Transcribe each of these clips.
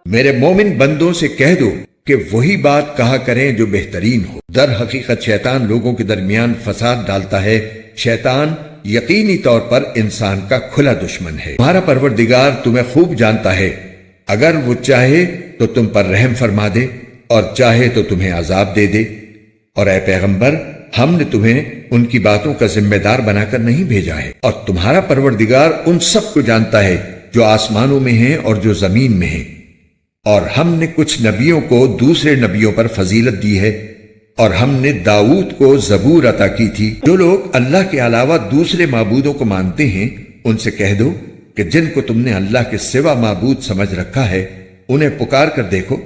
میرے مومن بندوں سے کہہ دو کہ وہی بات کہا کریں جو بہترین ہو۔ در حقیقت شیطان لوگوں کے درمیان فساد ڈالتا ہے۔ شیطان یقینی طور پر انسان کا کھلا دشمن ہے۔ تمہارا پروردگار تمہیں خوب جانتا ہے، اگر وہ چاہے تو تم پر رحم فرما دے اور چاہے تو تمہیں عذاب دے دے۔ اور اے پیغمبر، ہم نے تمہیں ان کی باتوں کا ذمہ دار بنا کر نہیں بھیجا ہے، اور تمہارا پروردگار ان سب کو جانتا ہے جو آسمانوں میں ہیں اور جو زمین میں ہیں۔ اور ہم نے کچھ نبیوں کو دوسرے نبیوں پر فضیلت دی ہے، اور ہم نے داؤد کو زبور عطا کی تھی۔ جو لوگ اللہ کے علاوہ دوسرے معبودوں کو مانتے ہیں، ان سے کہہ دو کہ جن کو تم نے اللہ کے سوا معبود سمجھ رکھا ہے، انہیں پکار کر دیکھو،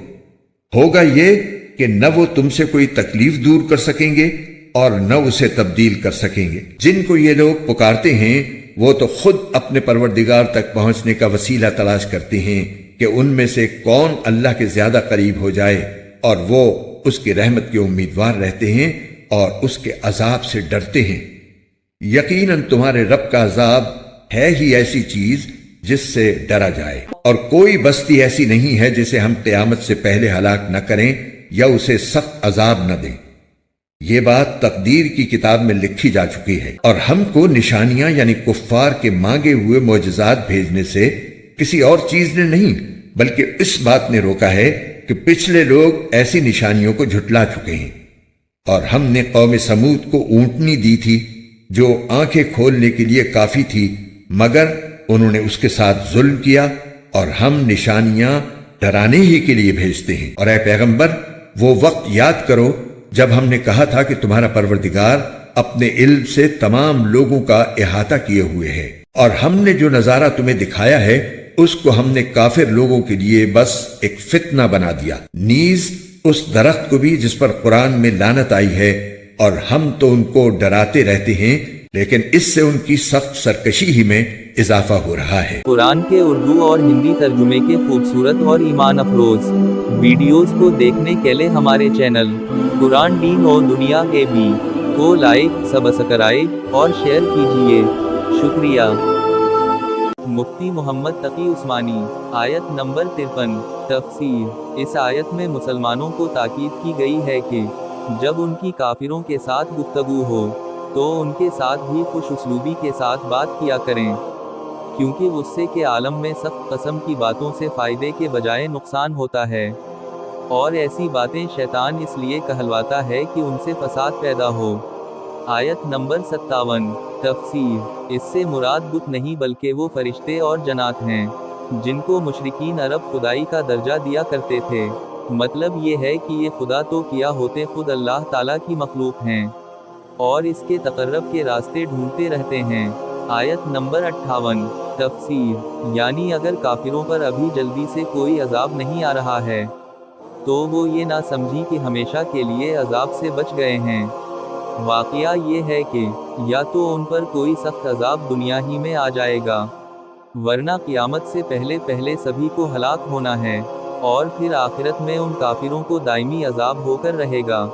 ہوگا یہ کہ نہ وہ تم سے کوئی تکلیف دور کر سکیں گے اور نہ اسے تبدیل کر سکیں گے۔ جن کو یہ لوگ پکارتے ہیں وہ تو خود اپنے پروردگار تک پہنچنے کا وسیلہ تلاش کرتے ہیں کہ ان میں سے کون اللہ کے زیادہ قریب ہو جائے، اور وہ اس کی رحمت کے امیدوار رہتے ہیں اور اس کے عذاب سے ڈرتے ہیں۔ یقیناً تمہارے رب کا عذاب ہے ہی ایسی چیز جس سے ڈرا جائے، اور کوئی بستی ایسی نہیں ہے جسے ہم قیامت سے پہلے ہلاک نہ کریں یا اسے سخت عذاب نہ دیں۔ یہ بات تقدیر کی کتاب میں لکھی جا چکی ہے، اور ہم کو نشانیاں یعنی کفار کے مانگے ہوئے معجزات بھیجنے سے کسی اور چیز نے نہیں، بلکہ اس بات نے روکا ہے کہ پچھلے لوگ ایسی نشانیوں کو جھٹلا چکے ہیں۔ اور ہم نے قوم سمود کو اونٹنی دی تھی جو آنکھیں کھولنے کے لیے کافی تھی، مگر انہوں نے اس کے ساتھ ظلم کیا، اور ہم نشانیاں ڈرانے ہی کے لیے بھیجتے ہیں۔ اور اے پیغمبر، وہ وقت یاد کرو جب ہم نے کہا تھا کہ تمہارا پروردگار اپنے علم سے تمام لوگوں کا احاطہ کیے ہوئے ہے، اور ہم نے جو نظارہ تمہیں دکھایا ہے اس کو ہم نے کافر لوگوں کے لیے بس ایک فتنہ بنا دیا، نیز اس درخت کو بھی جس پر قرآن میں لعنت آئی ہے، اور ہم تو ان کو ڈراتے رہتے ہیں، لیکن اس سے ان کی سخت سرکشی ہی میں اضافہ ہو رہا ہے۔ قرآن کے اردو اور ہندی ترجمے کے خوبصورت اور ایمان افروز ویڈیوز کو دیکھنے کے لیے ہمارے چینل قرآن دین اور دنیا کے بھی کو لائک، سبسکرائب اور شیئر کیجیے۔ شکریہ۔ مفتی محمد تقی عثمانی۔ آیت نمبر 53۔ تفسیر۔ اس آیت میں مسلمانوں کو تاکید کی گئی ہے کہ جب ان کی کافروں کے ساتھ گفتگو ہو تو ان کے ساتھ بھی خوش اسلوبی کے ساتھ بات کیا کریں، کیونکہ غصے کے عالم میں سخت قسم کی باتوں سے فائدے کے بجائے نقصان ہوتا ہے، اور ایسی باتیں شیطان اس لیے کہلواتا ہے کہ ان سے فساد پیدا ہو۔ آیت نمبر 57۔ تفسیر۔ اس سے مراد بت نہیں بلکہ وہ فرشتے اور جنات ہیں جن کو مشرکین عرب خدائی کا درجہ دیا کرتے تھے۔ مطلب یہ ہے کہ یہ خدا تو کیا ہوتے خود اللہ تعالیٰ کی مخلوق ہیں، اور اس کے تقرب کے راستے ڈھونڈتے رہتے ہیں۔ آیت نمبر 58۔ تفسیر۔ یعنی اگر کافروں پر ابھی جلدی سے کوئی عذاب نہیں آ رہا ہے تو وہ یہ نہ سمجھی کہ ہمیشہ کے لیے عذاب سے بچ گئے ہیں۔ واقعہ یہ ہے کہ یا تو ان پر کوئی سخت عذاب دنیا ہی میں آ جائے گا، ورنہ قیامت سے پہلے پہلے سبھی کو ہلاک ہونا ہے، اور پھر آخرت میں ان کافروں کو دائمی عذاب ہو کر رہے گا۔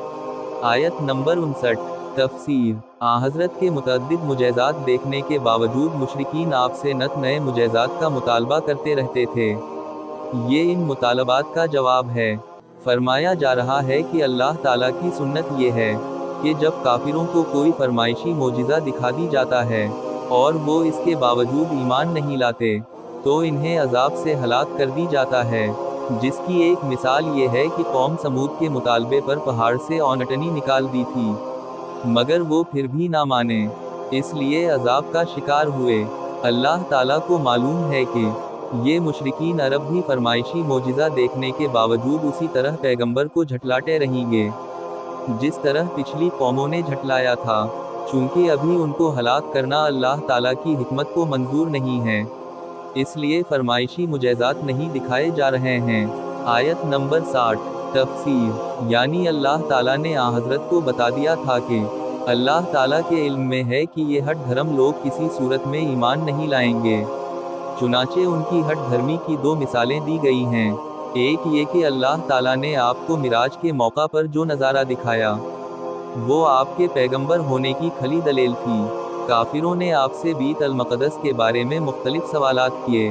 آیت نمبر 59۔ تفسیر۔ حضرت کے متعدد معجزات دیکھنے کے باوجود مشرکین آپ سے نت نئے معجزات کا مطالبہ کرتے رہتے تھے۔ یہ ان مطالبات کا جواب ہے۔ فرمایا جا رہا ہے کہ اللہ تعالیٰ کی سنت یہ ہے کہ جب کافروں کو کوئی فرمائشی معجزہ دکھا دی جاتا ہے اور وہ اس کے باوجود ایمان نہیں لاتے تو انہیں عذاب سے ہلاک کر دی جاتا ہے، جس کی ایک مثال یہ ہے کہ قوم سمود کے مطالبے پر پہاڑ سے اونٹنی نکال دی تھی، مگر وہ پھر بھی نہ مانے، اس لیے عذاب کا شکار ہوئے۔ اللہ تعالیٰ کو معلوم ہے کہ یہ مشرکین عرب بھی فرمائشی معجزہ دیکھنے کے باوجود اسی طرح پیغمبر کو جھٹلاتے رہیں گے جس طرح پچھلی قوموں نے جھٹلایا تھا، چونکہ ابھی ان کو ہلاک کرنا اللہ تعالیٰ کی حکمت کو منظور نہیں ہے، اس لیے فرمائشی معجزات نہیں دکھائے جا رہے ہیں۔ آیت نمبر 60۔ تفسیر۔ یعنی اللہ تعالیٰ نے حضرت کو بتا دیا تھا کہ اللہ تعالیٰ کے علم میں ہے کہ یہ ہٹ دھرم لوگ کسی صورت میں ایمان نہیں لائیں گے، چنانچہ ان کی ہٹ دھرمی کی دو مثالیں دی گئی ہیں۔ ایک یہ کہ اللہ تعالیٰ نے آپ کو معراج کے موقع پر جو نظارہ دکھایا وہ آپ کے پیغمبر ہونے کی کھلی دلیل تھی۔ کافروں نے آپ سے بیت المقدس کے بارے میں مختلف سوالات کیے